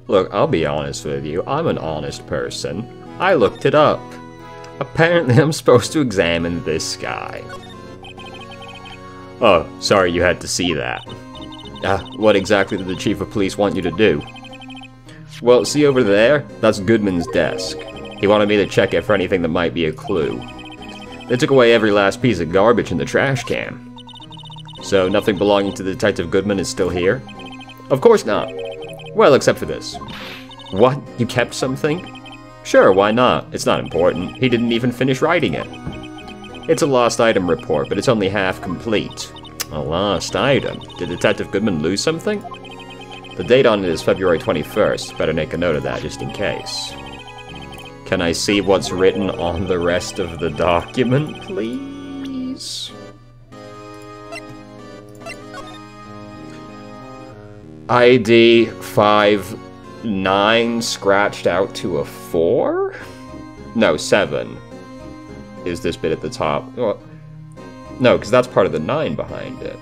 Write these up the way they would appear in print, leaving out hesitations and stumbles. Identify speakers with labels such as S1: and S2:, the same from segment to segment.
S1: Look, I'll be honest with you. I'm an honest person. I looked it up. Apparently, I'm supposed to examine this guy. Oh, sorry you had to see that. What exactly did the Chief of Police want you to do? Well, see over there? That's Goodman's desk. He wanted me to check it for anything that might be a clue. They took away every last piece of garbage in the trash can. So nothing belonging to Detective Goodman is still here? Of course not. Well, except for this. What? You kept something? Sure, why not? It's not important. He didn't even finish writing it. It's a lost item report, but it's only half complete. A lost item? Did Detective Goodman lose something? The date on it is February 21st. Better make a note of that, just in case. Can I see what's written on the rest of the document, please? ID 59 scratched out to a 4? No, 7. Is this bit at the top? Well, no, because that's part of the 9 behind it.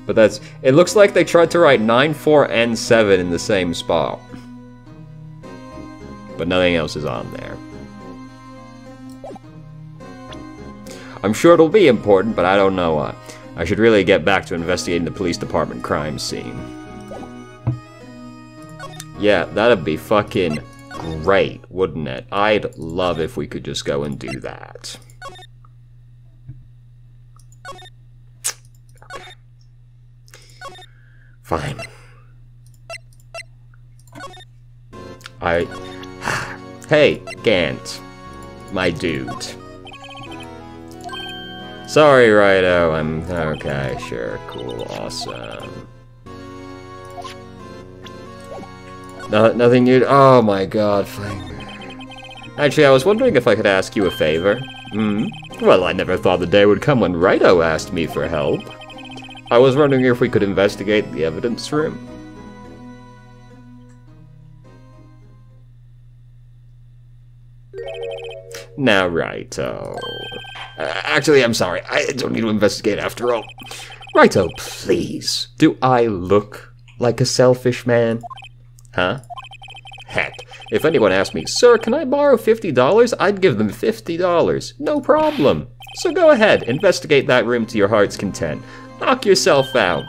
S1: But that's... It looks like they tried to write 9, 4, and 7 in the same spot. But nothing else is on there. I'm sure it'll be important, but I don't know what. I should really get back to investigating the police department crime scene. Yeah, that'd be fucking great, wouldn't it? I'd love if we could just go and do that. Okay. Fine. Hey, Gant. My dude. Sorry, Righto. I'm... Okay, sure, cool, awesome. Nothing new... Oh my god, fine. Actually, I was wondering if I could ask you a favor. Well, I never thought the day would come when Righto asked me for help. I was wondering if we could investigate the evidence room. Now, Righto. Actually, I'm sorry. I don't need to investigate after all. Righto, please. Do I look like a selfish man? Huh? Heck, if anyone asked me, Sir, can I borrow $50? I'd give them $50. No problem. So go ahead, investigate that room to your heart's content. Knock yourself out.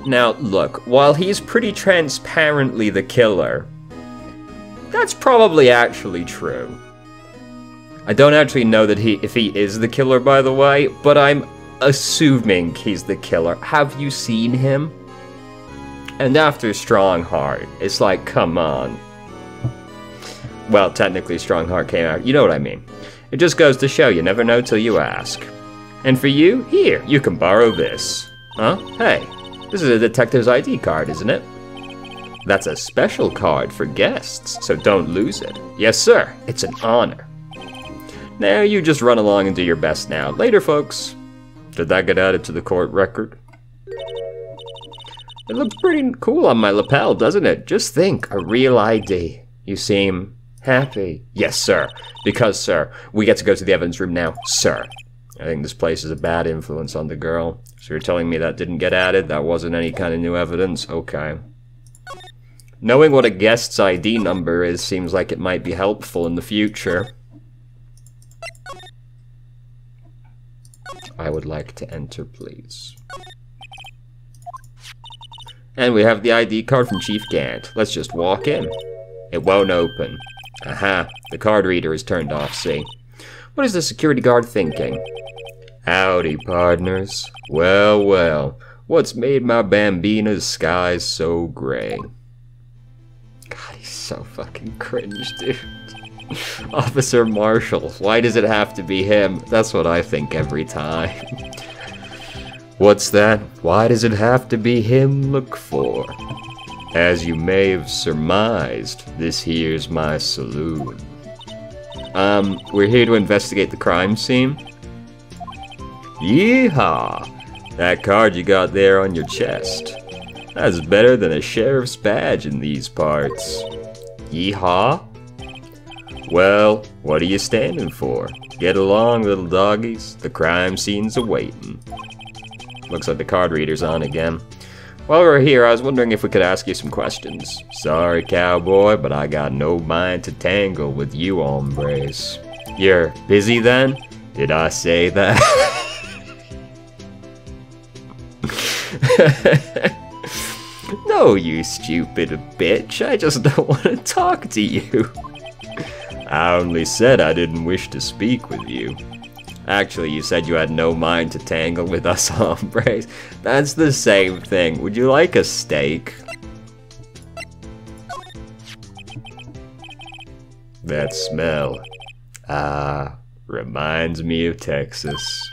S1: Now, look, while he's pretty transparently the killer, that's probably actually true. I don't actually know that if he is the killer, by the way, but I'm assuming he's the killer. Have you seen him? And after Strongheart, it's like, come on. Well, technically Strongheart came out, you know what I mean. It just goes to show you never know till you ask. And for you, here, you can borrow this. Huh? Hey, this is a detective's ID card, isn't it? That's a special card for guests, so don't lose it. Yes, sir, it's an honor. Now you just run along and do your best now. Later, folks. Did that get added to the court record? It looks pretty cool on my lapel, doesn't it? Just think, a real ID. You seem happy. Yes, sir. Because, sir, we get to go to the evidence room now. Sir. I think this place is a bad influence on the girl. So you're telling me that didn't get added? That wasn't any kind of new evidence? Okay. Knowing what a guest's ID number is seems like it might be helpful in the future. I would like to enter, please. And we have the ID card from Chief Gant. Let's just walk in. It won't open. Aha, the card reader is turned off, see? What is the security guard thinking? Howdy, partners. Well, well, what's made my Bambina's skies so gray? God, he's so fucking cringe, dude. Officer Marshall. Why does it have to be him? That's what I think every time. What's that? Why does it have to be him look for? As you may have surmised, this here's my saloon. We're here to investigate the crime scene. Yeehaw! That card you got there on your chest. That's better than a sheriff's badge in these parts. Yeehaw? Well, what are you standing for? Get along, little doggies. The crime scene's awaiting. Looks like the card reader's on again. While we're here, I was wondering if we could ask you some questions. Sorry, cowboy, but I got no mind to tangle with you hombres. You're busy then? Did I say that? No, you stupid bitch. I just don't want to talk to you. I only said I didn't wish to speak with you. Actually, you said you had no mind to tangle with us hombres. That's the same thing. Would you like a steak? That smell. Reminds me of Texas.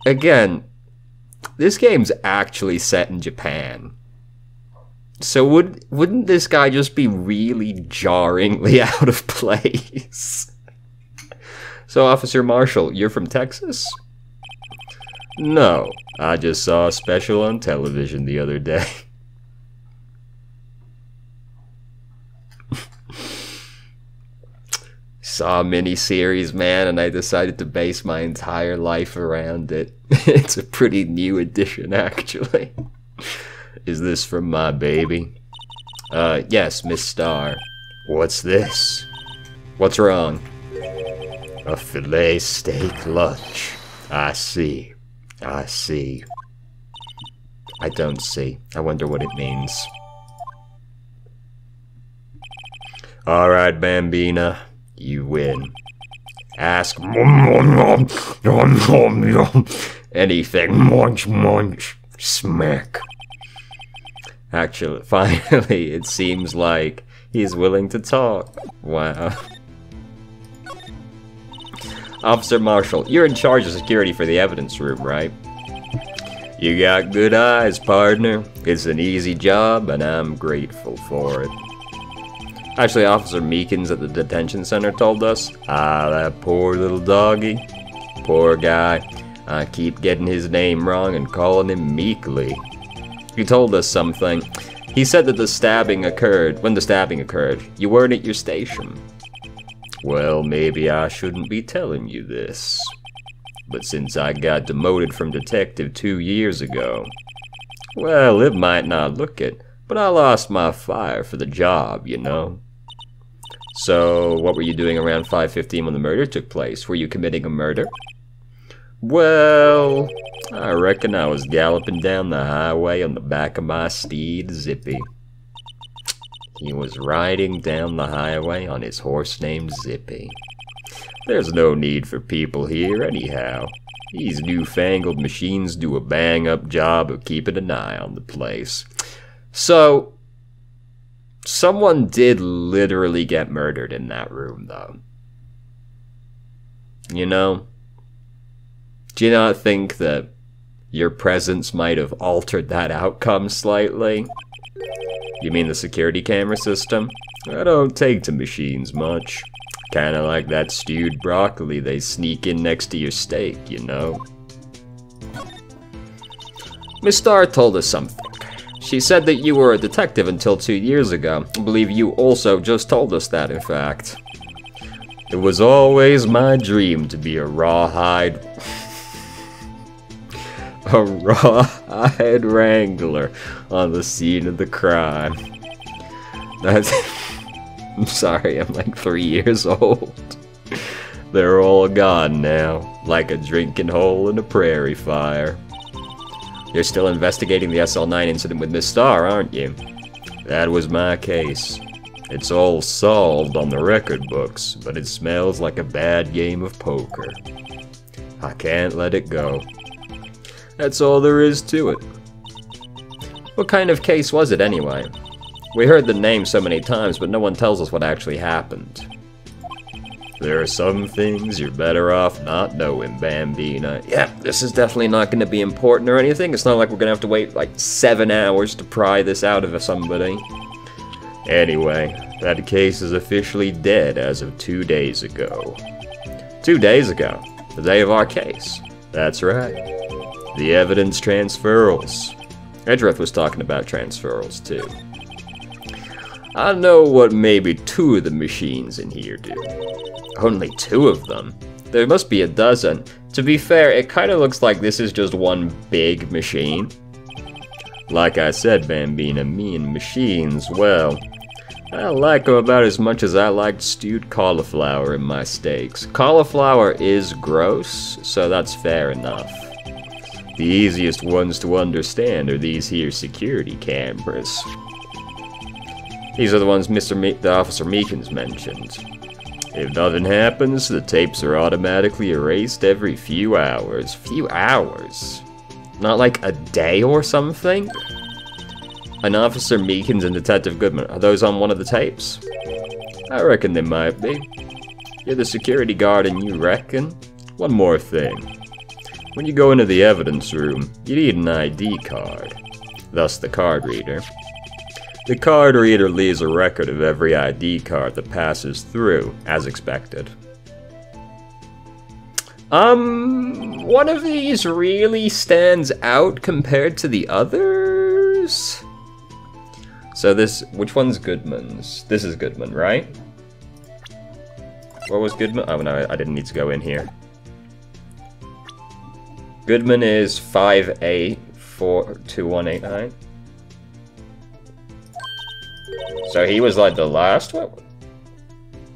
S1: Again, this game's actually set in Japan. So wouldn't this guy just be really jarringly out of place? So, Officer Marshall, you're from Texas? No, I just saw a special on television the other day. Saw a mini-series, man, and I decided to base my entire life around it. It's a pretty new addition, actually. Is this from my baby? Yes, Miss Starr. What's this? What's wrong? A filet steak lunch. I see. I see. I don't see. I wonder what it means. Alright, Bambina. You win. Ask anything. Munch, munch. Smack. Actually, finally, it seems like he's willing to talk. Wow. Officer Marshall, you're in charge of security for the evidence room, right? You got good eyes, partner. It's an easy job, and I'm grateful for it. Actually, Officer Meekins at the detention center told us, that poor little doggy. Poor guy. I keep getting his name wrong and calling him Meekly. He told us something. He said that when the stabbing occurred, you weren't at your station. Well, maybe I shouldn't be telling you this. But since I got demoted from detective 2 years ago, well, it might not look it, but I lost my fire for the job, you know? So, what were you doing around 5:15 when the murder took place? Were you committing a murder? Well, I reckon I was galloping down the highway on the back of my steed, Zippy. He was riding down the highway on his horse named Zippy. There's no need for people here anyhow. These newfangled machines do a bang-up job of keeping an eye on the place. So, someone did literally get murdered in that room, though. You know? Do you not think that your presence might have altered that outcome slightly? You mean the security camera system? I don't take to machines much. Kinda like that stewed broccoli they sneak in next to your steak, you know? Miss Starr told us something. She said that you were a detective until 2 years ago. I believe you also just told us that, in fact. It was always my dream to be a rawhide... a rawhide wrangler on the scene of the crime. That's... I'm sorry, I'm like 3 years old. They're all gone now, like a drinking hole in a prairie fire. You're still investigating the SL9 incident with Miss Starr, aren't you? That was my case. It's all solved on the record books, but it smells like a bad game of poker. I can't let it go. That's all there is to it. What kind of case was it anyway? We heard the name so many times, but no one tells us what actually happened. There are some things you're better off not knowing, Bambina. Yeah, this is definitely not going to be important or anything. It's not like we're going to have to wait like 7 hours to pry this out of somebody. Anyway, that case is officially dead as of 2 days ago. 2 days ago? The day of our case. That's right. The evidence transferals. Edgeworth was talking about transferals too. I know what maybe 2 of the machines in here do. Only 2 of them? There must be a dozen. To be fair, it kind of looks like this is just one big machine. Like I said, Bambina, me and machines, well, I like them about as much as I liked stewed cauliflower in my steaks. Cauliflower is gross, so that's fair enough. The easiest ones to understand are these here security cameras. These are the ones the Officer Meekins mentioned. If nothing happens, the tapes are automatically erased every few hours. Few hours? Not like a day or something? An Officer Meekins and Detective Goodman, are those on one of the tapes? I reckon they might be. You're the security guard and you reckon? One more thing. When you go into the evidence room, you need an ID card. Thus the card reader. The card reader leaves a record of every ID card that passes through, as expected. One of these really stands out compared to the others? So which one's Goodman's? This is Goodman, right? What was Goodman? Oh no, I didn't need to go in here. Goodman is 584218. So he was like the last one?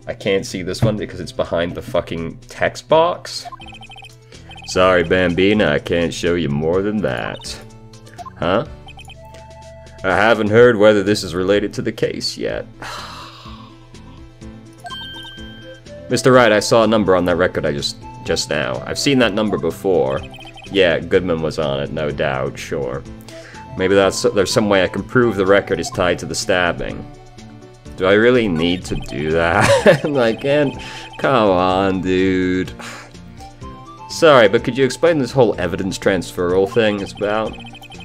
S1: I can't see this one because it's behind the fucking text box. Sorry, Bambina, I can't show you more than that. Huh? I haven't heard whether this is related to the case yet. Mr. Wright, I saw a number on that record just now. I've seen that number before. Yeah, Goodman was on it, no doubt, sure. Maybe there's some way I can prove the record is tied to the stabbing. Do I really need to do that? I can't. Come on, dude. Sorry, but could you explain this whole evidence transferal thing is about?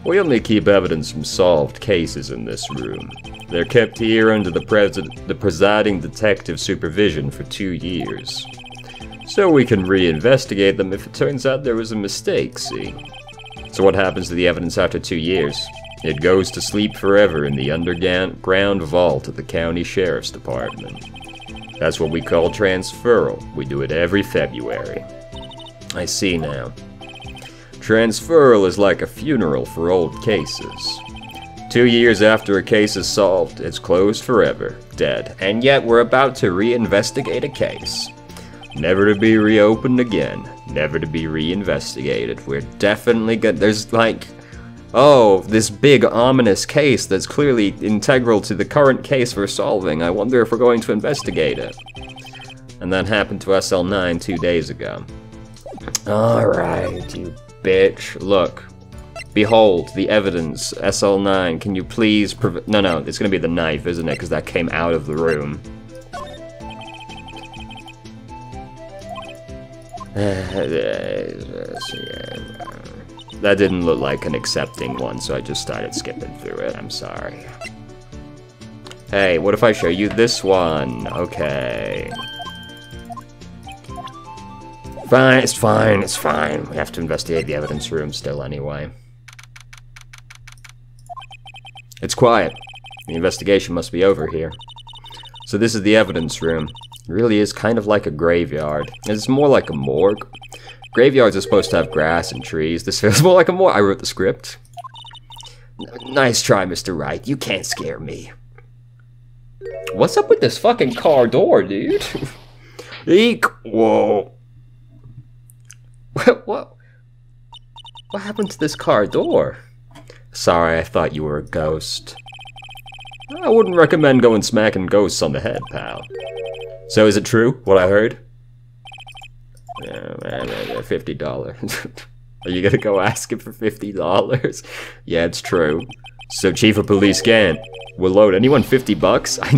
S1: We only keep evidence from solved cases in this room. They're kept here under the presiding detective's supervision for 2 years. So we can reinvestigate them if it turns out there was a mistake, see? So what happens to the evidence after 2 years? It goes to sleep forever in the underground vault of the county sheriff's department. That's what we call transferal. We do it every February. I see now. Transferal is like a funeral for old cases. 2 years after a case is solved, it's closed forever, dead. And yet we're about to reinvestigate a case. Never to be reopened again. Never to be reinvestigated. We're definitely good. There's like, oh, this big ominous case that's clearly integral to the current case we're solving. I wonder if we're going to investigate it. And that happened to SL9 2 days ago. Alright, you bitch. Look. Behold, the evidence. SL9, can you please no, it's gonna be the knife, isn't it? Because that came out of the room. That didn't look like an accepting one, so I just started skipping through it. I'm sorry. Hey, what if I show you this one? Okay. Fine, it's fine, it's fine. We have to investigate the evidence room still anyway. It's quiet. The investigation must be over here. So this is the evidence room. It really is kind of like a graveyard. It's more like a morgue. Graveyards are supposed to have grass and trees. This feels more like a morgue. I wrote the script. Nice try, Mr. Wright. You can't scare me. What's up with this fucking car door, dude? Eek! Whoa. What happened to this car door? Sorry, I thought you were a ghost. I wouldn't recommend going smacking ghosts on the head, pal. So is it true, what I heard? Yeah, $50. Are you gonna go ask him for $50? Yeah, it's true. So Chief of Police Gant will load anyone $50? I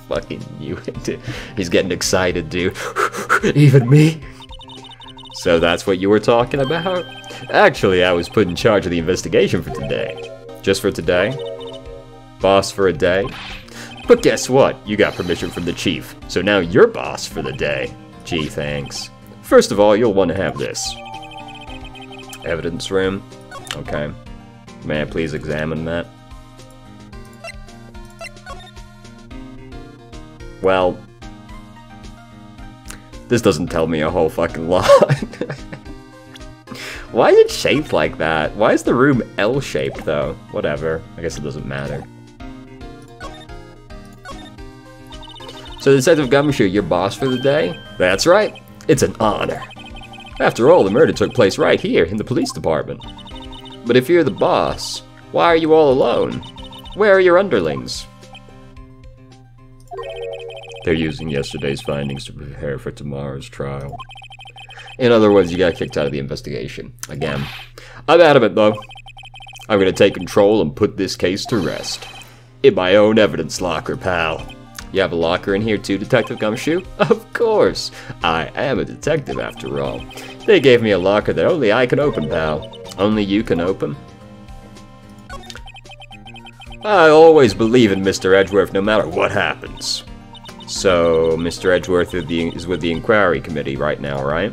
S1: fucking knew it. He's getting excited, dude. Even me? So that's what you were talking about? Actually, I was put in charge of the investigation for today. Just for today? Boss for a day? But guess what? You got permission from the chief, so now you're boss for the day. Gee, thanks. First of all, you'll want to have this. Evidence room. Okay. May I please examine that? Well, this doesn't tell me a whole fucking lot. Why is it shaped like that? Why is the room L-shaped, though? Whatever. I guess it doesn't matter. So, Detective Gumshoe, your boss for the day? That's right. It's an honor. After all, the murder took place right here, in the police department. But if you're the boss, why are you all alone? Where are your underlings? They're using yesterday's findings to prepare for tomorrow's trial. In other words, you got kicked out of the investigation. Again. I'm adamant, though. I'm gonna take control and put this case to rest. In my own evidence locker, pal. You have a locker in here too, Detective Gumshoe? Of course. I am a detective, after all. They gave me a locker that only I can open, pal. Only you can open? I always believe in Mr. Edgeworth no matter what happens. So, Mr. Edgeworth is with the inquiry committee right now, right?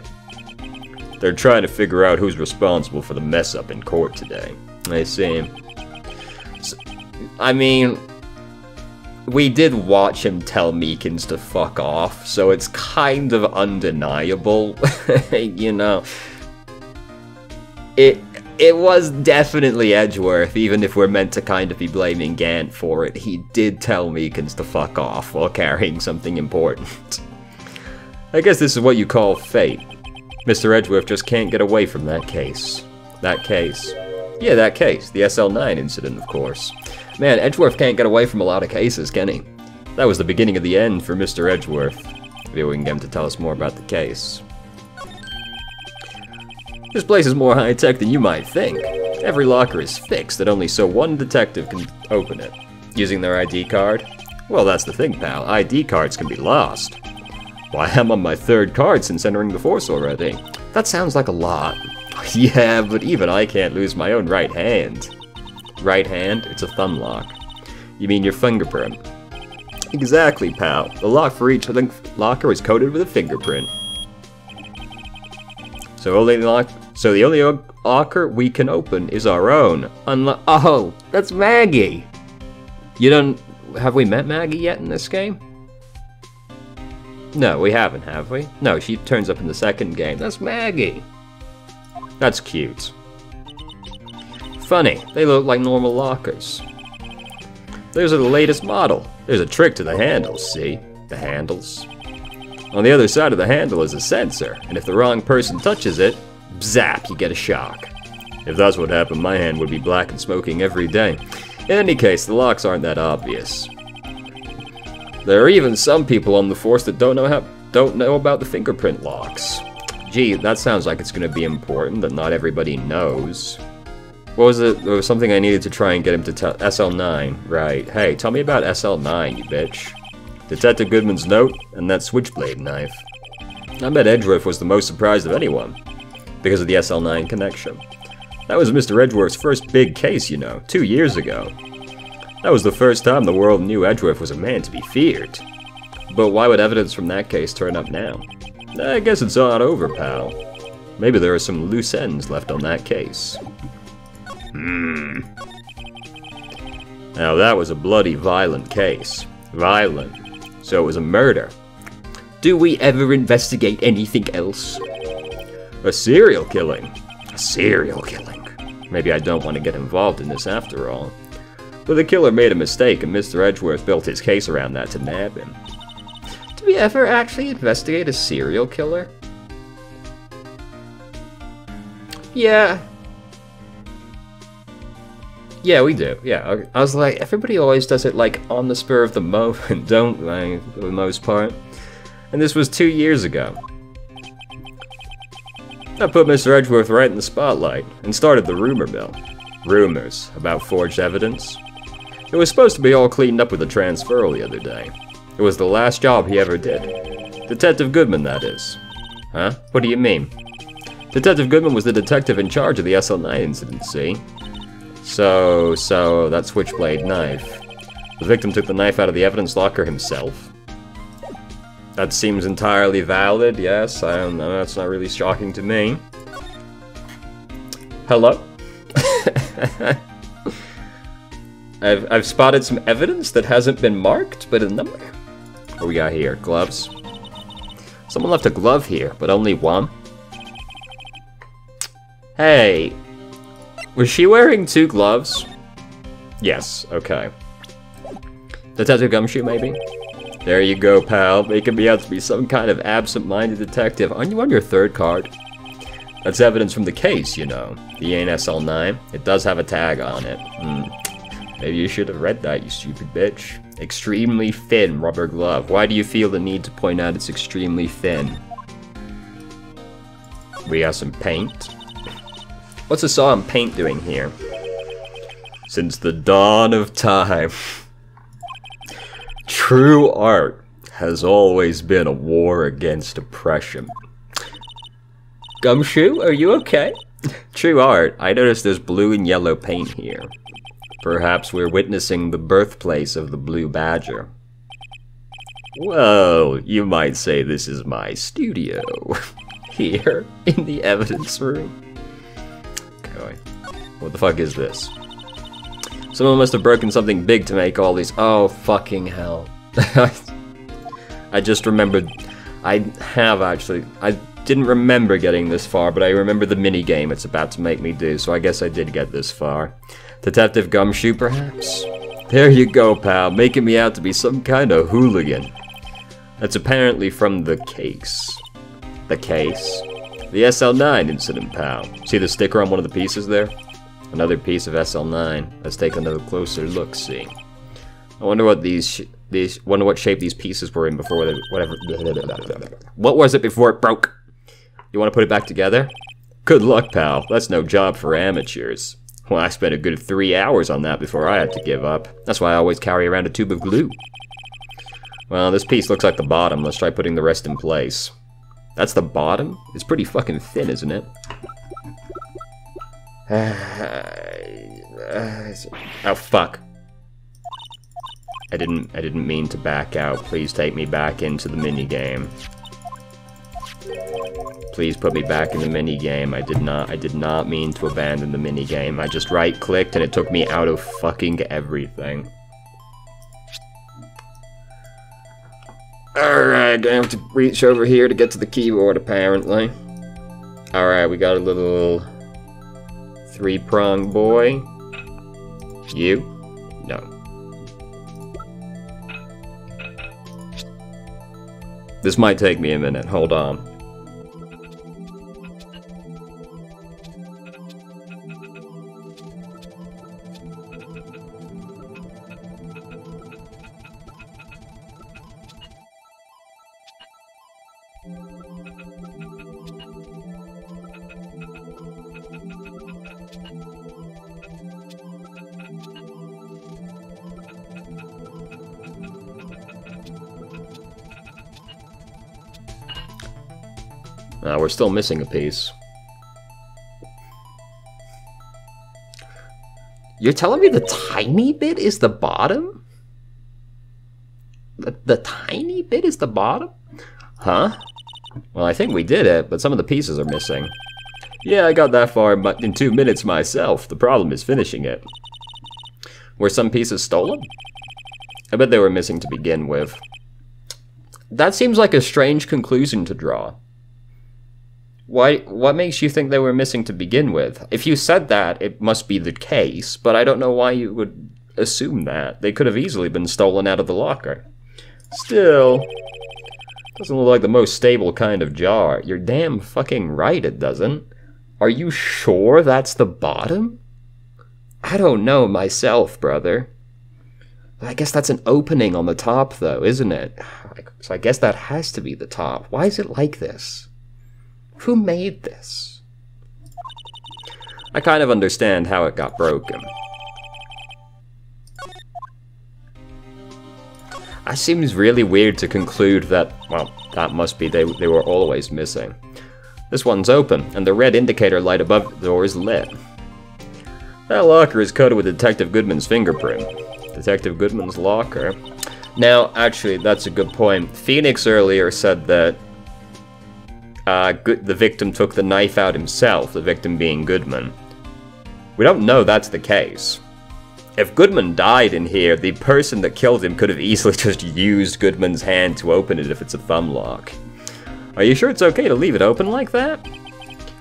S1: They're trying to figure out who's responsible for the mess-up in court today. I see. So, I mean, we did watch him tell Meekins to fuck off, so it's kind of undeniable, you know. It was definitely Edgeworth, even if we're meant to kind of be blaming Gant for it. He did tell Meekins to fuck off while carrying something important. I guess this is what you call fate. Mr. Edgeworth just can't get away from that case. That case. Yeah, that case. The SL9 incident, of course. Man, Edgeworth can't get away from a lot of cases, can he? That was the beginning of the end for Mr. Edgeworth. Maybe we can get him to tell us more about the case. This place is more high-tech than you might think. Every locker is fixed that only so one detective can open it. Using their ID card? Well, that's the thing, pal. ID cards can be lost. Why, I'm on my 3rd card since entering the force already. That sounds like a lot. Yeah, but even I can't lose my own right hand. Right hand? It's a thumb lock. You mean your fingerprint? Exactly, pal. The lock for each locker is coated with a fingerprint. So the only locker we can open is our own. Oh, that's Maggie! Have we met Maggie yet in this game? No, we haven't, have we? No, she turns up in the 2nd game. That's Maggie! That's cute. Funny, they look like normal lockers. Those are the latest model. There's a trick to the handles, see? The handles. On the other side of the handle is a sensor, and if the wrong person touches it, zap, you get a shock. If that's what happened, my hand would be black and smoking every day. In any case, the locks aren't that obvious. There are even some people on the force that don't know about the fingerprint locks. Gee, that sounds like it's going to be important that not everybody knows. What was it? There was something I needed to try and get him to tell. SL9, right. Hey, tell me about SL9, you bitch. Detective Goodman's note, and that switchblade knife. I bet Edgeworth was the most surprised of anyone, because of the SL9 connection. That was Mr. Edgeworth's first big case, you know, 2 years ago. That was the first time the world knew Edgeworth was a man to be feared. But why would evidence from that case turn up now? I guess it's not over, pal. Maybe there are some loose ends left on that case. Now that was a bloody, violent case. Violent. So it was a murder. Do we ever investigate anything else? A serial killing. A serial killing. Maybe I don't want to get involved in this after all. But the killer made a mistake and Mr. Edgeworth built his case around that to nab him. Do we ever actually investigate a serial killer? Yeah. Yeah, we do. Yeah, I was like, everybody always does it like on the spur of the moment, don't they, for the most part? And this was 2 years ago. That put Mr. Edgeworth right in the spotlight, and started the rumor mill. Rumors about forged evidence. It was supposed to be all cleaned up with a transferal the other day. It was the last job he ever did. Detective Goodman, that is. Huh? What do you mean? Detective Goodman was the detective in charge of the SL9 incident, see? So, that switchblade knife. The victim took the knife out of the evidence locker himself. That seems entirely valid, yes. I don't know, that's not really shocking to me. Hello? I've spotted some evidence that hasn't been marked, but a number. What do we got here? Gloves? Someone left a glove here, but only one? Hey, was she wearing 2 gloves? Yes, okay. Detective Gumshoe, maybe? There you go, pal, making me out to be some kind of absent-minded detective. Aren't you on your 3rd card? That's evidence from the case, you know. The ANSL9. It does have a tag on it. Maybe you should have read that, you stupid bitch. Extremely thin rubber glove. Why do you feel the need to point out it's extremely thin? We got some paint. What's the saw and paint doing here? Since the dawn of time, true art has always been a war against oppression. Gumshoe, are you okay? True art, I noticed there's blue and yellow paint here. Perhaps we're witnessing the birthplace of the Blue Badger. Well, you might say this is my studio. Here, in the evidence room. Okay, what the fuck is this? Someone must have broken something big to make all these. Oh, fucking hell. I just remembered. I didn't remember getting this far, but I remember the minigame it's about to make me do, so I guess I did get this far. Detective Gumshoe, perhaps? There you go, pal, making me out to be some kind of hooligan. That's apparently from the case. The case? The SL9 incident, pal. See the sticker on one of the pieces there? Another piece of SL9. Let's take another closer look, see. I wonder what wonder what shape these pieces were in before they, whatever. What was it before it broke? You want to put it back together? Good luck, pal. That's no job for amateurs. Well, I spent a good 3 hours on that before I had to give up. That's why I always carry around a tube of glue. Well, this piece looks like the bottom. Let's try putting the rest in place. That's the bottom? It's pretty fucking thin, isn't it? Oh, fuck. I didn't mean to back out. Please take me back into the minigame. Please put me back in the minigame. I did not mean to abandon the minigame. I just right-clicked and it took me out of fucking everything. Alright, gonna have to reach over here to get to the keyboard, apparently. Alright, we got a little 3-prong boy. You? No. This might take me a minute, hold on. We're still missing a piece. You're telling me the tiny bit is the bottom? The tiny bit is the bottom? Huh? Well, I think we did it, but some of the pieces are missing. Yeah, I got that far in 2 minutes myself. The problem is finishing it. Were some pieces stolen? I bet they were missing to begin with. That seems like a strange conclusion to draw. What makes you think they were missing to begin with? If you said that, it must be the case, but I don't know why you would assume that. They could have easily been stolen out of the locker. Still, doesn't look like the most stable kind of jar. You're damn fucking right it doesn't. Are you sure that's the bottom? I don't know myself, brother. I guess that's an opening on the top, though, isn't it? So I guess that has to be the top. Why is it like this? Who made this? I kind of understand how it got broken. It seems really weird to conclude that, well, that must be they were always missing. This one's open, and the red indicator light above the door is lit. That locker is coated with Detective Goodman's fingerprint. Detective Goodman's locker. Now, actually, that's a good point. Phoenix earlier said that the victim took the knife out himself, the victim being Goodman. We don't know that's the case. If Goodman died in here, the person that killed him could have easily just used Goodman's hand to open it if it's a thumb lock. Are you sure it's okay to leave it open like that?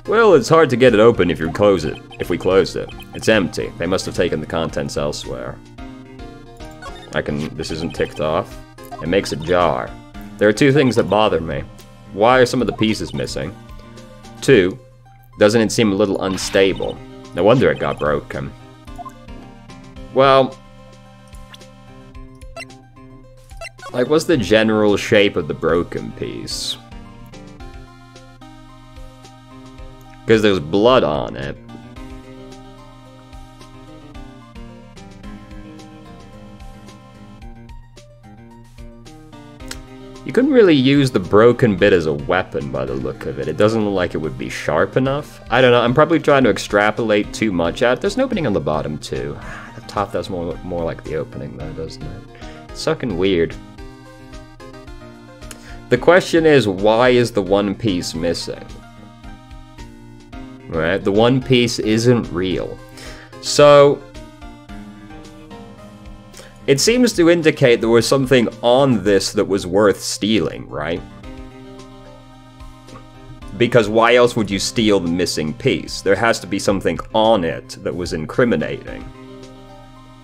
S1: Well, it's hard to get it open if you close it. If we closed it. It's empty. They must have taken the contents elsewhere. This isn't ticked off. It makes a jar. There are two things that bother me. Why are some of the pieces missing? 2, doesn't it seem a little unstable? No wonder it got broken. Well, like, what's the general shape of the broken piece? Because there's blood on it. You couldn't really use the broken bit as a weapon by the look of it. It doesn't look like it would be sharp enough. I don't know, I'm probably trying to extrapolate too much out. There's an opening on the bottom too. The top does more like the opening though, doesn't it? It's fucking weird. The question is, why is the one piece missing? Right, the one piece isn't real. So, it seems to indicate there was something on this that was worth stealing, right? Because why else would you steal the missing piece? There has to be something on it that was incriminating.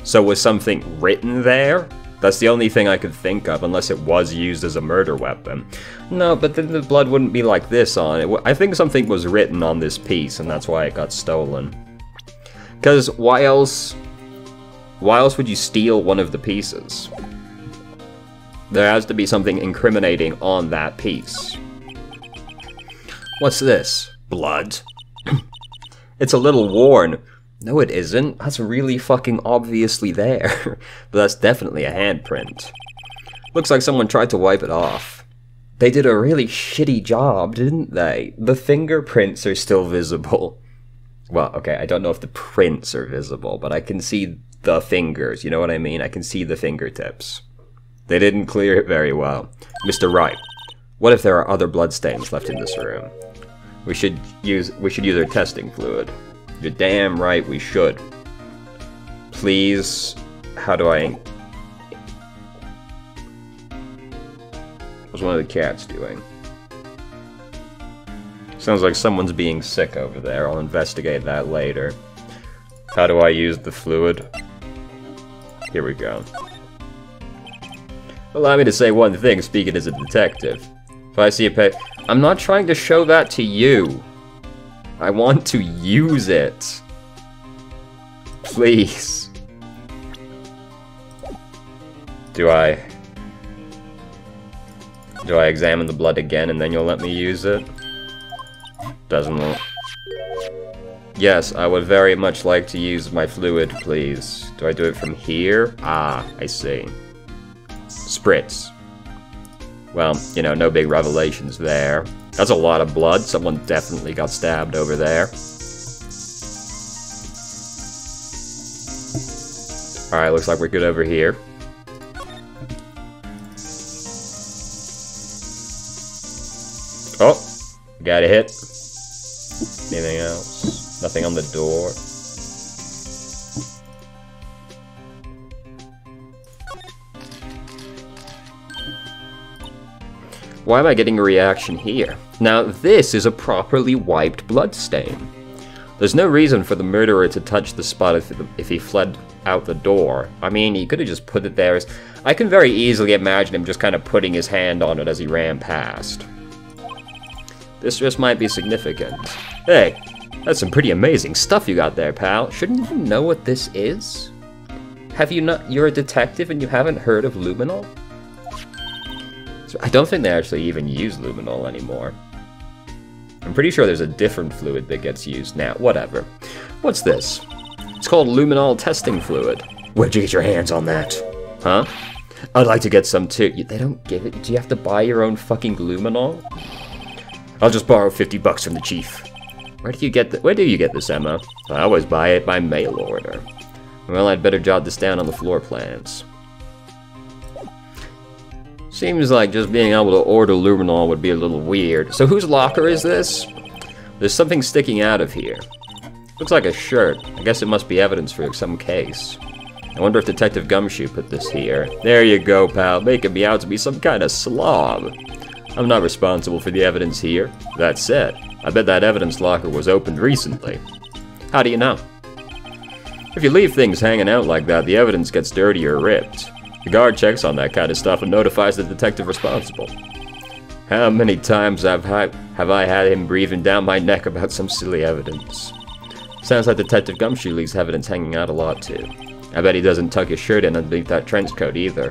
S1: So was something written there? That's the only thing I could think of, unless it was used as a murder weapon. No, but then the blood wouldn't be like this on it. I think something was written on this piece, and that's why it got stolen. Because why else would you steal one of the pieces? There has to be something incriminating on that piece. What's this? Blood? It's a little worn. No, it isn't. That's really fucking obviously there. But that's definitely a handprint. Looks like someone tried to wipe it off. They did a really shitty job, didn't they? The fingerprints are still visible. Well, okay, I don't know if the prints are visible, but I can see the fingers, you know what I mean? I can see the fingertips. They didn't clear it very well. Mr. Wright, what if there are other bloodstains left in this room? We should use our testing fluid. You're damn right we should. Please, how do I... What's one of the cats doing? Sounds like someone's being sick over there. I'll investigate that later. How do I use the fluid? Here we go. Allow me to say one thing, speaking as a detective. If I see a pet... I'm not trying to show that to you. I want to use it. Please. Do I examine the blood again and then you'll let me use it? Doesn't look... Yes, I would very much like to use my fluid, please. Do I do it from here? Ah, I see. Spritz. Well, you know, no big revelations there. That's a lot of blood. Someone definitely got stabbed over there. Alright, looks like we're good over here. Oh! Got a hit. Anything else? Nothing on the door. Why am I getting a reaction here? Now, this is a properly wiped bloodstain. There's no reason for the murderer to touch the spot if he fled out the door. I mean, he could have just put it there. I can very easily imagine him just kind of putting his hand on it as he ran past. This just might be significant. Hey, that's some pretty amazing stuff you got there, pal. Shouldn't you know what this is? Have you not? You're a detective and you haven't heard of luminol? I don't think they actually even use luminol anymore. I'm pretty sure there's a different fluid that gets used now. Whatever. What's this? It's called luminol testing fluid. Where'd you get your hands on that? Huh? I'd like to get some too. They don't give it. Do you have to buy your own fucking luminol? I'll just borrow 50 bucks from the chief. Where do you get this, Emma? I always buy it by mail order. Well, I'd better jot this down on the floor plans. Seems like just being able to order luminol would be a little weird. So whose locker is this? There's something sticking out of here. Looks like a shirt. I guess it must be evidence for some case. I wonder if Detective Gumshoe put this here. There you go, pal. Making me out to be some kind of slob. I'm not responsible for the evidence here. That said, I bet that evidence locker was opened recently. How do you know? If you leave things hanging out like that, the evidence gets dirty or ripped. The guard checks on that kind of stuff and notifies the detective responsible. How many times have I had him breathing down my neck about some silly evidence? Sounds like Detective Gumshoe leaves evidence hanging out a lot too. I bet he doesn't tuck his shirt in underneath that trench coat either.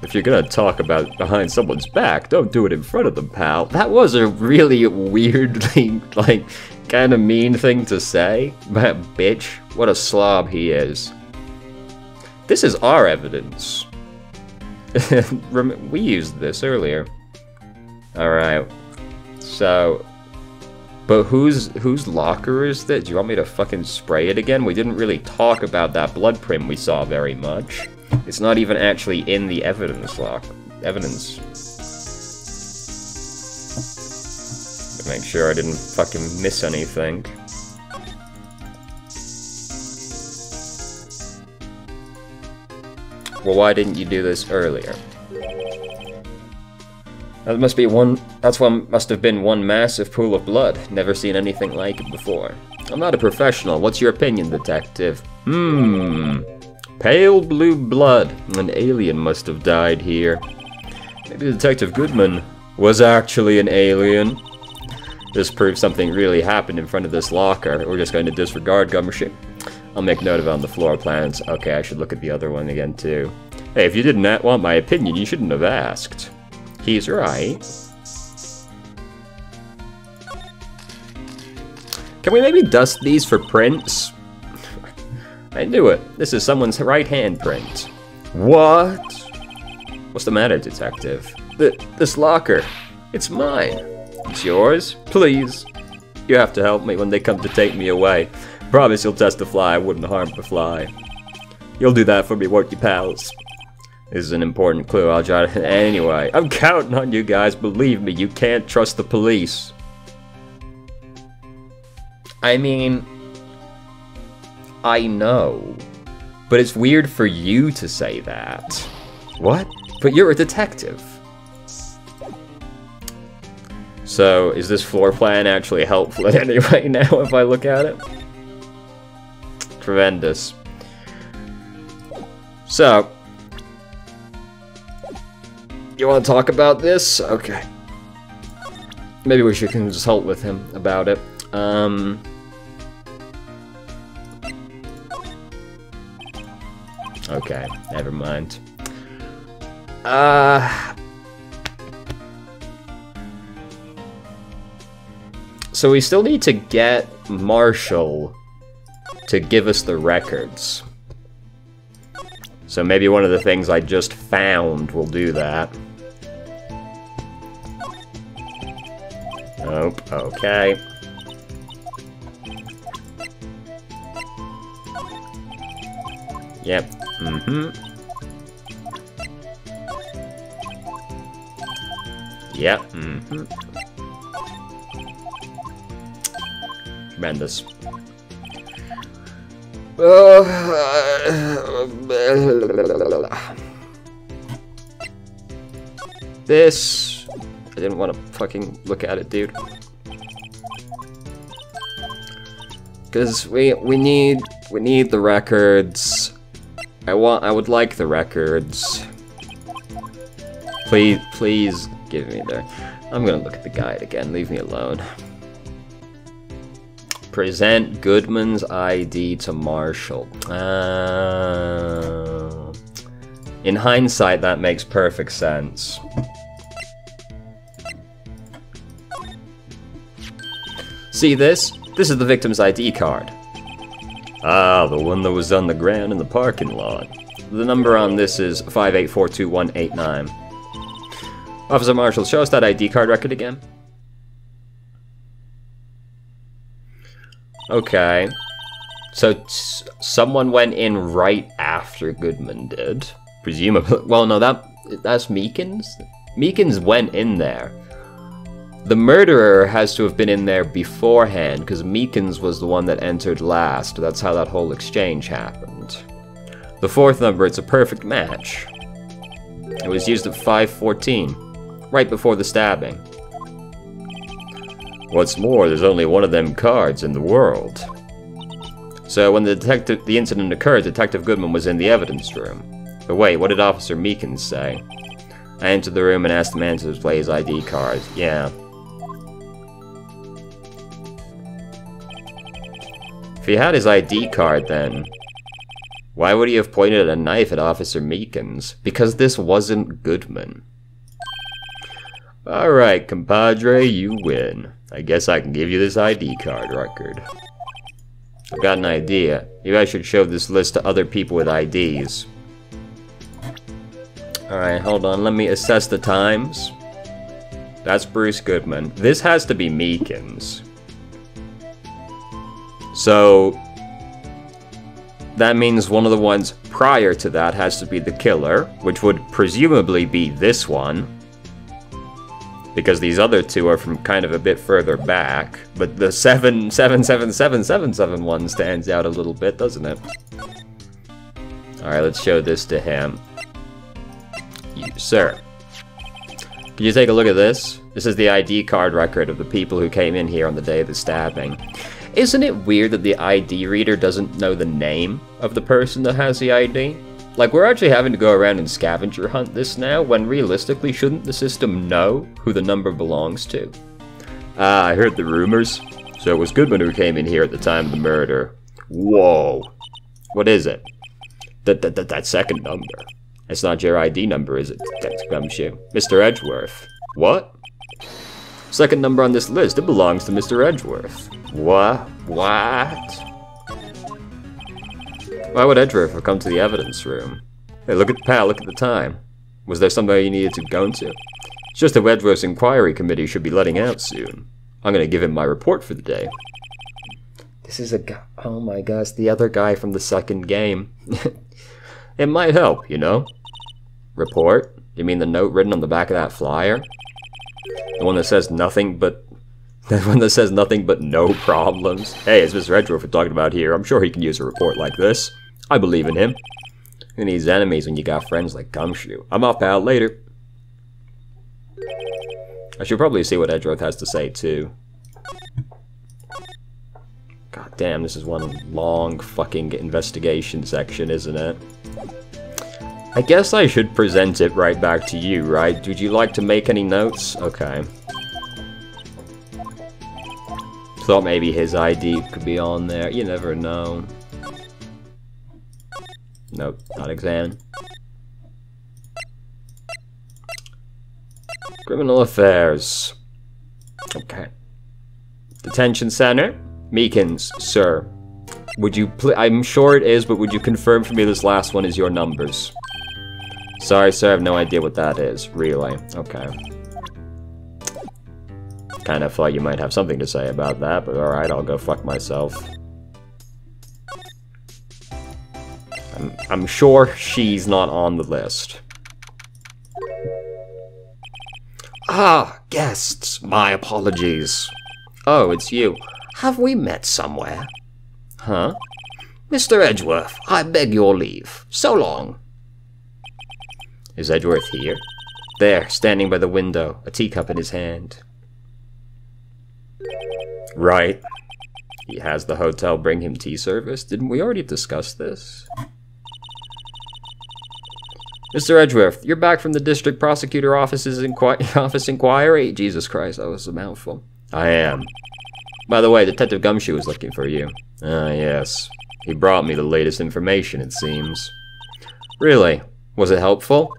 S1: If you're gonna talk about behind someone's back, don't do it in front of them, pal. That was a really weirdly, like, kind of mean thing to say. But bitch, what a slob he is. This is our evidence. We used this earlier. Alright. So... But whose locker is this? Do you want me to fucking spray it again? We didn't really talk about that blood print we saw very much. It's not even actually in the evidence locker. Evidence. To make sure I didn't fucking miss anything. Well, why didn't you do this earlier? That must be must have been one massive pool of blood. Never seen anything like it before. I'm not a professional. What's your opinion, detective? Pale blue blood. An alien must have died here. Maybe Detective Goodman was actually an alien. This proves something really happened in front of this locker. We're just going to disregard Gumshoe. I'll make note of it on the floor plans. Okay, I should look at the other one again too. Hey, if you didn't want my opinion, you shouldn't have asked. He's right. Can we maybe dust these for prints? I knew it. This is someone's right hand print. What? What's the matter, detective? This locker. It's mine. It's yours? Please. You have to help me when they come to take me away. Promise you'll testify I wouldn't harm the fly. You'll do that for me, won't you, pals? This is an important clue. I'll jot it. Anyway, I'm counting on you guys. Believe me, you can't trust the police. I mean, I know, but it's weird for you to say that. What? But you're a detective. So, is this floor plan actually helpful in any way now if I look at it? Tremendous. So, you want to talk about this? Okay. Maybe we should consult with him about it. Okay, never mind. So we still need to get Marshall to give us the records. So maybe one of the things I just found will do that. Nope, okay. Yep, Yep, Tremendous. This... I didn't want to fucking look at it, dude. Because we need the records. I would like the records. Please give me there. I'm gonna look at the guide again, leave me alone. Present Goodman's ID to Marshall. In hindsight, that makes perfect sense. See this? This is the victim's ID card. Ah, the one that was on the ground in the parking lot. The number on this is 5842189. Officer Marshall, show us that ID card record again. Okay. So, someone went in right after Goodman did. Presumably. Well, no, that's Meekins? Meekins went in there. The murderer has to have been in there beforehand, because Meekins was the one that entered last. That's how that whole exchange happened. The fourth number, it's a perfect match. It was used at 5:14. right before the stabbing. What's more, there's only one of them cards in the world. So when the incident occurred, Detective Goodman was in the evidence room. But wait, what did Officer Meekins say? I entered the room and asked the man to display his ID card. Yeah. If he had his ID card, then why would he have pointed a knife at Officer Meekins? Because this wasn't Goodman. Alright, compadre, you win. I guess I can give you this ID card record. I've got an idea. Maybe I should show this list to other people with IDs. Alright, hold on. Let me assess the times. That's Bruce Goodman. This has to be Meekins. So that means one of the ones prior to that has to be the killer, which would presumably be this one. Because these other two are from kind of a bit further back. But the 77777 one stands out a little bit, doesn't it? Alright, let's show this to him. You, sir. Can you take a look at this? This is the ID card record of the people who came in here on the day of the stabbing. Isn't it weird that the ID reader doesn't know the name of the person that has the ID? Like, we're actually having to go around and scavenger hunt this now, when realistically, shouldn't the system know who the number belongs to? Ah, I heard the rumors. So it was Goodman who came in here at the time of the murder. Whoa. What is it? That second number. It's not your ID number, is it, Detective Gumshoe? Mr. Edgeworth. What? Second number on this list, it belongs to Mr. Edgeworth. What? Why would Edgeworth have come to the evidence room? Hey, look at the time. Was there somebody you needed to go into? It's just that Edgeworth's inquiry committee should be letting out soon. I'm gonna give him my report for the day. This is a guy. Oh my gosh, the other guy from the second game. It might help, you know? Report? You mean the note written on the back of that flyer? The one that says nothing but... The one that says nothing but no problems. Hey, it's Mr. Edgeworth we're talking about here. I'm sure he can use a report like this. I believe in him. Who needs enemies when you got friends like Gumshoe? I'm off, pal. Later. I should probably see what Edgeworth has to say, too. God damn, this is one long fucking investigation section, isn't it? I guess I should present it right back to you, right? Would you like to make any notes? Okay. Thought maybe his ID could be on there. You never know. Nope, not examined. Criminal affairs. Okay. Detention center. Meekins, sir. Would you I'm sure it is, but would you confirm for me this last one is your numbers? Sorry, sir, I have no idea what that is. Really? Okay. Kind of thought you might have something to say about that, but alright, I'll go fuck myself. I'm sure she's not on the list. Ah, guests, my apologies. Oh, it's you. Have we met somewhere? Huh? Mr. Edgeworth, I beg your leave. So long. Is Edgeworth here? There, standing by the window, a teacup in his hand. Right. He has the hotel bring him tea service. Didn't we already discuss this? Mr. Edgeworth, you're back from the district prosecutor office inquiry? Jesus Christ, that was a mouthful. I am. By the way, Detective Gumshoe is looking for you. Ah, yes. He brought me the latest information, it seems. Really? Was it helpful?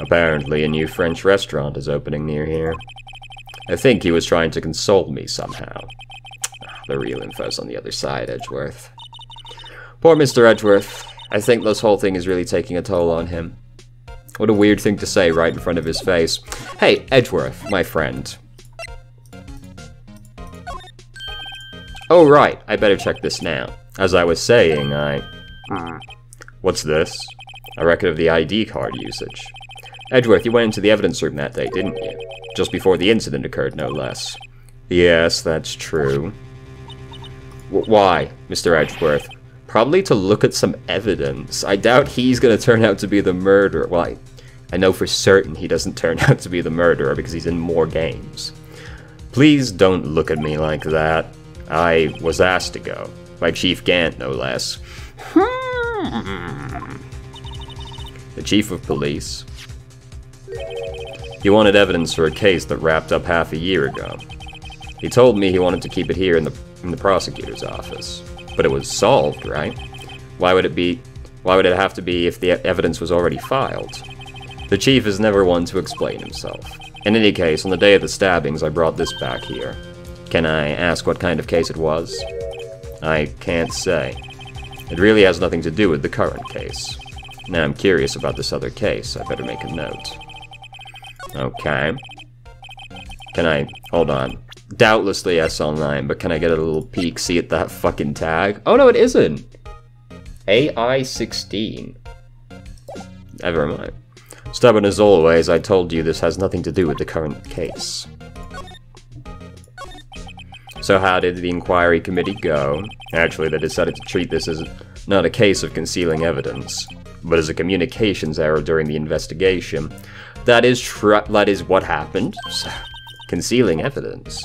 S1: Apparently, a new French restaurant is opening near here. I think he was trying to console me somehow. The real info's on the other side, Edgeworth. Poor Mr. Edgeworth. I think this whole thing is really taking a toll on him. What a weird thing to say right in front of his face. Hey, Edgeworth, my friend. Oh, right. I better check this now. As I was saying, What's this? A record of the ID card usage. Edgeworth, you went into the evidence room that day, didn't you? Just before the incident occurred, no less. Yes, that's true. Why, Mr. Edgeworth? Probably to look at some evidence. I doubt he's going to turn out to be the murderer. Well, I know for certain he doesn't turn out to be the murderer because he's in more games. Please don't look at me like that. I was asked to go. By Chief Gant, no less. The Chief of Police. He wanted evidence for a case that wrapped up half a year ago. He told me he wanted to keep it here in the prosecutor's office. But it was solved, right? Why would it have to be if the evidence was already filed? The chief is never one to explain himself. In any case, on the day of the stabbings, I brought this back here. Can I ask what kind of case it was? I can't say. It really has nothing to do with the current case. Now I'm curious about this other case. I better make a note. Okay. Can I... hold on. Doubtlessly SL9, but can I get a little peek, see at that fucking tag? Oh no, it isn't! AI-16. Never mind. Stubborn as always, I told you this has nothing to do with the current case. So how did the inquiry committee go? Actually, they decided to treat this as not a case of concealing evidence, but as a communications error during the investigation. That is what happened. Concealing evidence.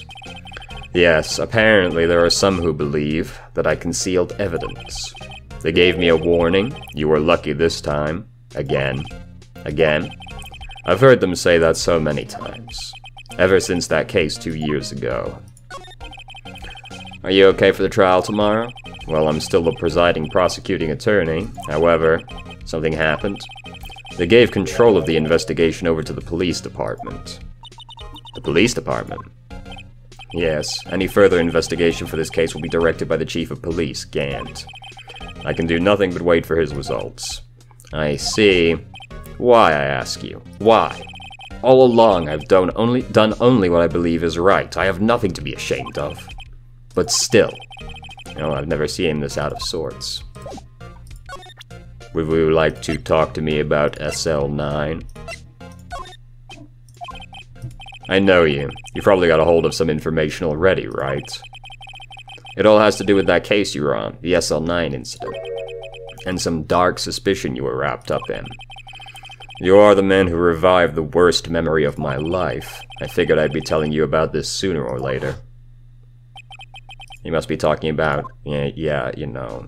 S1: Yes, apparently there are some who believe that I concealed evidence. They gave me a warning. You were lucky this time. Again. Again. I've heard them say that so many times. Ever since that case 2 years ago. Are you okay for the trial tomorrow? Well, I'm still the presiding prosecuting attorney. However, something happened. They gave control of the investigation over to the police department. The police department? Yes, any further investigation for this case will be directed by the Chief of Police, Gant. I can do nothing but wait for his results. I see. Why, I ask you? Why? All along, I've done only what I believe is right. I have nothing to be ashamed of. But still, I've never seen him this out of sorts. Would you like to talk to me about SL9? I know you. You probably got a hold of some information already, right? It all has to do with that case you were on, the SL9 incident. And some dark suspicion you were wrapped up in. You are the man who revived the worst memory of my life. I figured I'd be telling you about this sooner or later. You must be talking about, yeah, you know.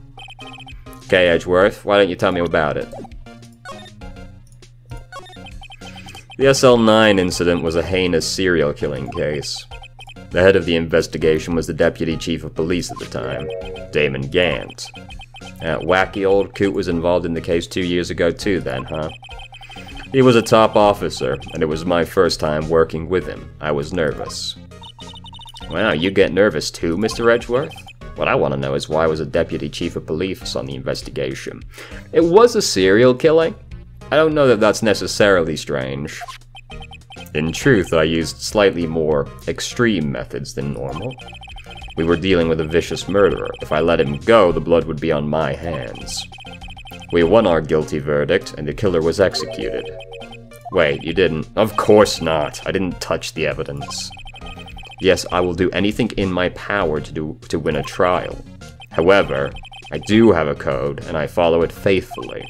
S1: Okay, Edgeworth, why don't you tell me about it? The SL9 incident was a heinous serial killing case. The head of the investigation was the Deputy Chief of Police at the time, Damon Gant. That wacky old coot was involved in the case 2 years ago too then, huh? He was a top officer, and it was my first time working with him. I was nervous. Wow, you get nervous too, Mr. Edgeworth? What I want to know is why was a Deputy Chief of Police on the investigation? It was a serial killing? I don't know that that's necessarily strange. In truth, I used slightly more extreme methods than normal. We were dealing with a vicious murderer. If I let him go, the blood would be on my hands. We won our guilty verdict, and the killer was executed. Wait, you didn't? Of course not. I didn't touch the evidence. Yes, I will do anything in my power to win a trial. However, I do have a code, and I follow it faithfully.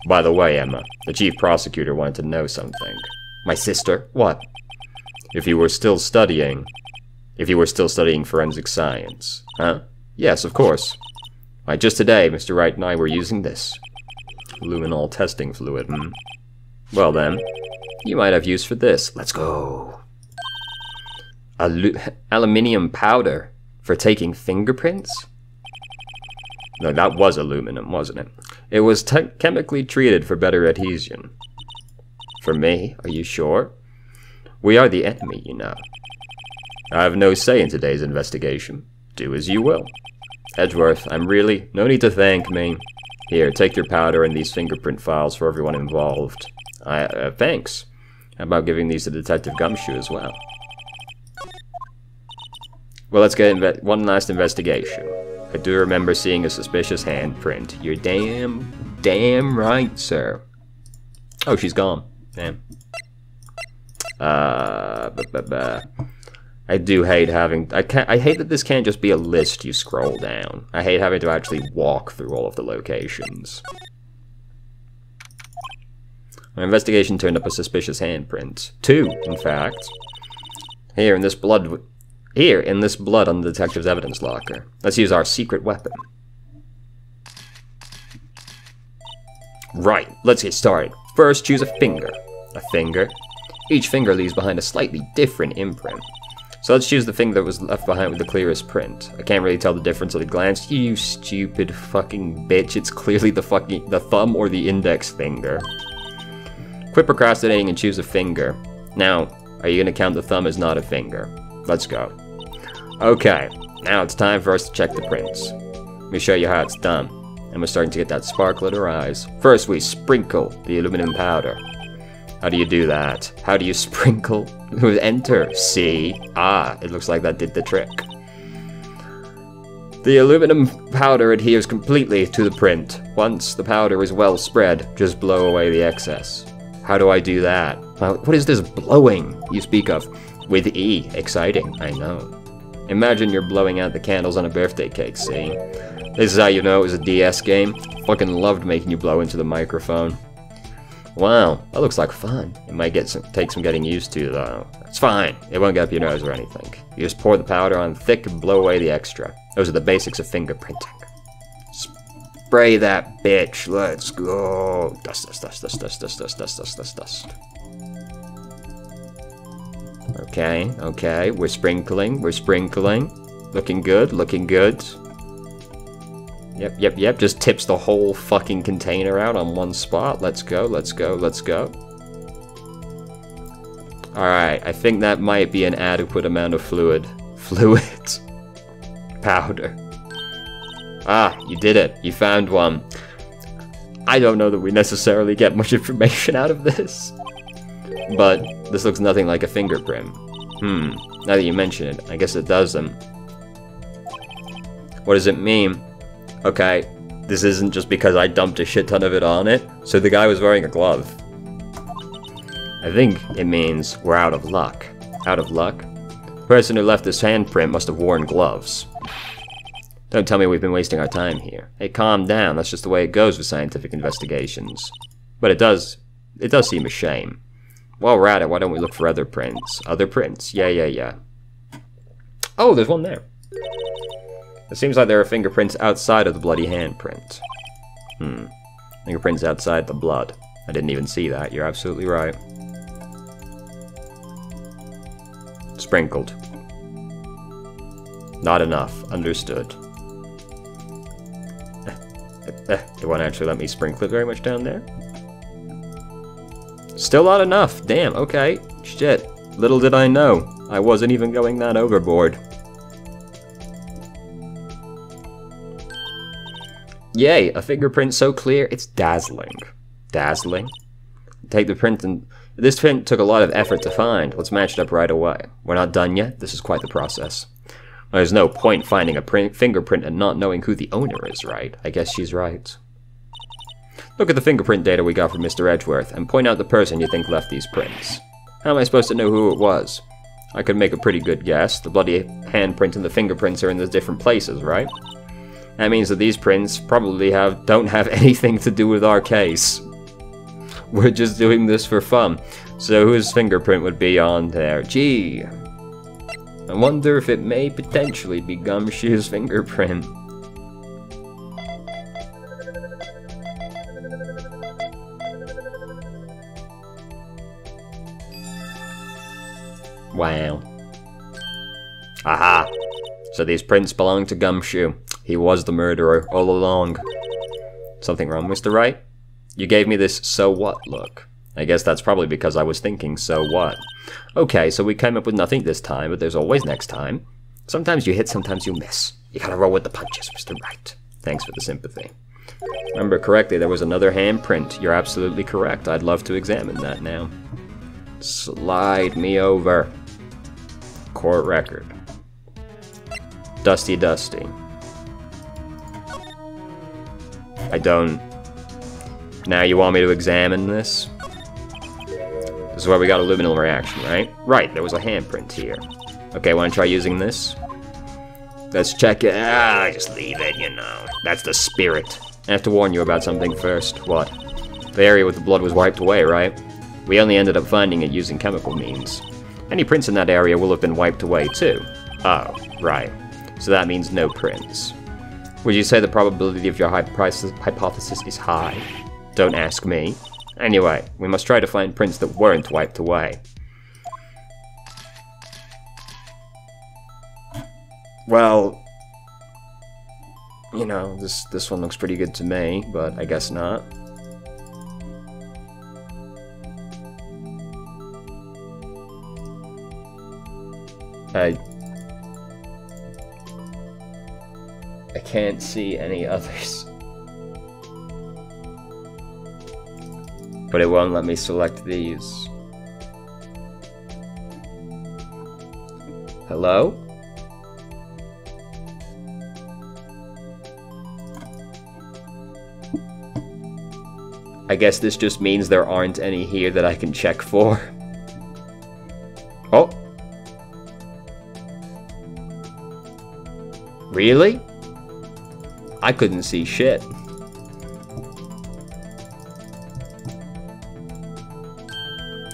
S1: By the way, Emma, the chief prosecutor wanted to know something. My sister? What? If you were still studying forensic science. Huh? Yes, of course. Why, just today, Mr. Wright and I were using this. Luminol testing fluid, Well then, you might have use for this. Let's go. Aluminium powder for taking fingerprints? No, that was aluminum, wasn't it? It was chemically treated for better adhesion. For me? Are you sure? We are the enemy, you know. I have no say in today's investigation. Do as you will. Edgeworth, no need to thank me. Here, take your powder and these fingerprint files for everyone involved. Thanks. How about giving these to Detective Gumshoe as well? Well, let's get one last investigation. I do remember seeing a suspicious handprint. You're damn right, sir. Oh, she's gone. Damn. I do hate having... I hate that this can't just be a list you scroll down. I hate having to actually walk through all of the locations. Our investigation turned up a suspicious handprint. 2, in fact. Here in this blood on the detective's evidence locker. Let's use our secret weapon. Right, let's get started. First, choose a finger. A finger. Each finger leaves behind a slightly different imprint. So let's choose the finger that was left behind with the clearest print. I can't really tell the difference at a glance. You stupid fucking bitch. It's clearly the thumb or the index finger. Quit procrastinating and choose a finger. Now, are you gonna count the thumb as not a finger? Let's go. Okay, now it's time for us to check the prints. Let me show you how it's done. And we're starting to get that sparkle in our eyes. First, we sprinkle the aluminum powder. How do you do that? How do you sprinkle? Enter. C. Ah, it looks like that did the trick. The aluminum powder adheres completely to the print. Once the powder is well spread, just blow away the excess. How do I do that? What is this blowing you speak of? With E. Exciting, I know. Imagine you're blowing out the candles on a birthday cake, see? This is how you know it was a DS game. Fucking loved making you blow into the microphone. Wow, that looks like fun. It might take some getting used to, though. It's fine. It won't get up your nose or anything. You just pour the powder on thick and blow away the extra. Those are the basics of fingerprinting. Spray that bitch. Let's go. Dust, dust, dust, dust, dust, dust, dust, dust, dust, dust, dust. Okay, okay. We're sprinkling. We're sprinkling. Looking good. Looking good. Yep, yep, yep. Just tips the whole fucking container out on one spot. Let's go, let's go, let's go. Alright, I think that might be an adequate amount of fluid. Powder. Ah, you did it. You found one. I don't know that we necessarily get much information out of this. But this looks nothing like a fingerprint. Now that you mention it, I guess it doesn't. What does it mean? Okay, this isn't just because I dumped a shit ton of it on it, so the guy was wearing a glove. I think it means we're out of luck. Out of luck? The person who left this handprint must have worn gloves. Don't tell me we've been wasting our time here. Hey, calm down, that's just the way it goes with scientific investigations. But it does seem a shame. While we're at it, why don't we look for other prints? Other prints? Yeah. Oh, there's one there. It seems like there are fingerprints outside of the bloody handprint. Fingerprints outside the blood. I didn't even see that. You're absolutely right. Sprinkled. Not enough. Understood. It won't actually let me sprinkle it very much down there. Still not enough. Damn, okay. Shit. Little did I know. I wasn't even going that overboard. Yay, a fingerprint so clear, it's dazzling. Dazzling? Take the print and... This print took a lot of effort to find. Let's match it up right away. We're not done yet. This is quite the process. There's no point finding a fingerprint and not knowing who the owner is, right? I guess she's right. Look at the fingerprint data we got from Mr. Edgeworth, and point out the person you think left these prints. How am I supposed to know who it was? I could make a pretty good guess. The bloody handprint and the fingerprints are in the different places, right? That means that these prints probably don't have anything to do with our case. We're just doing this for fun. So whose fingerprint would be on there? Gee. I wonder if it may potentially be Gumshoe's fingerprint. Wow. Aha. So these prints belong to Gumshoe. He was the murderer all along. Something wrong, Mr. Wright? You gave me this so what look. I guess that's probably because I was thinking so what. Okay, so we came up with nothing this time, but there's always next time. Sometimes you hit, sometimes you miss. You gotta roll with the punches, Mr. Wright. Thanks for the sympathy. Remember correctly, there was another handprint. You're absolutely correct. I'd love to examine that now. Slide me over. Court record. Dusty. I don't... Now you want me to examine this? This is where we got a luminal reaction, right? Right, there was a handprint here. Okay, wanna try using this? Let's check it. Just leave it, you know. That's the spirit. I have to warn you about something first. What? The area with the blood was wiped away, right? We only ended up finding it using chemical means. Any prints in that area will have been wiped away too. Oh, right. So that means no prints. Would you say the probability of your hypothesis is high? Don't ask me. Anyway, we must try to find prints that weren't wiped away. Well, you know, this one looks pretty good to me, but I guess not. I can't see any others. But it won't let me select these. Hello? I guess this just means there aren't any here that I can check for. Oh! Really? I couldn't see shit.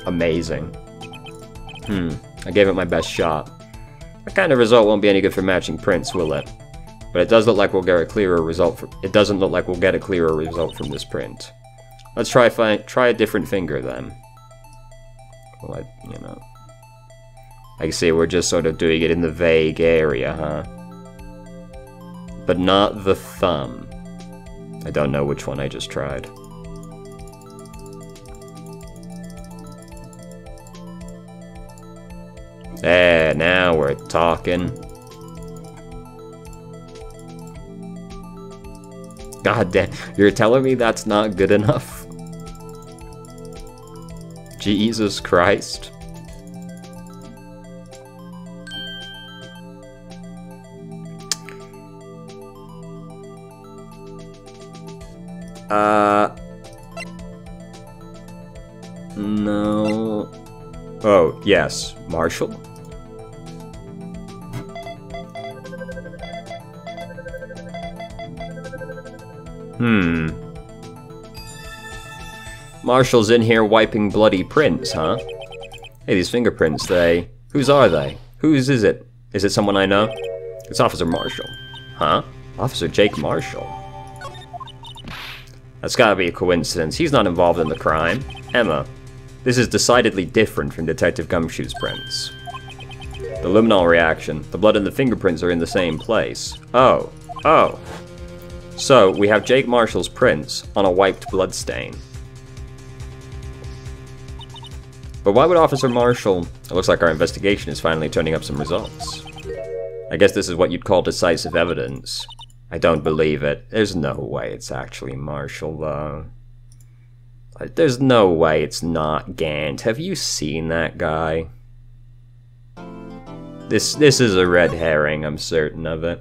S1: Amazing. I gave it my best shot. That kind of result won't be any good for matching prints, will it? But it does look like we'll get a clearer result from— it doesn't look like we'll get a clearer result from this print. Let's try a different finger then. Well, you know. I see we're just sort of doing it in the vague area, huh? But not the thumb. I don't know which one I just tried. There, now we're talking. God damn, you're telling me that's not good enough? Jesus Christ. No. Oh, yes, Marshall? Marshall's in here wiping bloody prints, huh? Hey, these fingerprints, whose are they? Whose is it? Is it someone I know? It's Officer Marshall. Huh? Officer Jake Marshall. That's gotta be a coincidence. He's not involved in the crime. Emma, this is decidedly different from Detective Gumshoe's prints. The luminol reaction. The blood and the fingerprints are in the same place. Oh. Oh. So, we have Jake Marshall's prints on a wiped bloodstain. But why would Officer Marshall— it looks like our investigation is finally turning up some results. I guess this is what you'd call decisive evidence. I don't believe it. There's no way it's actually Marshall, though. There's no way it's not Gant. Have you seen that guy? This is a red herring, I'm certain of it.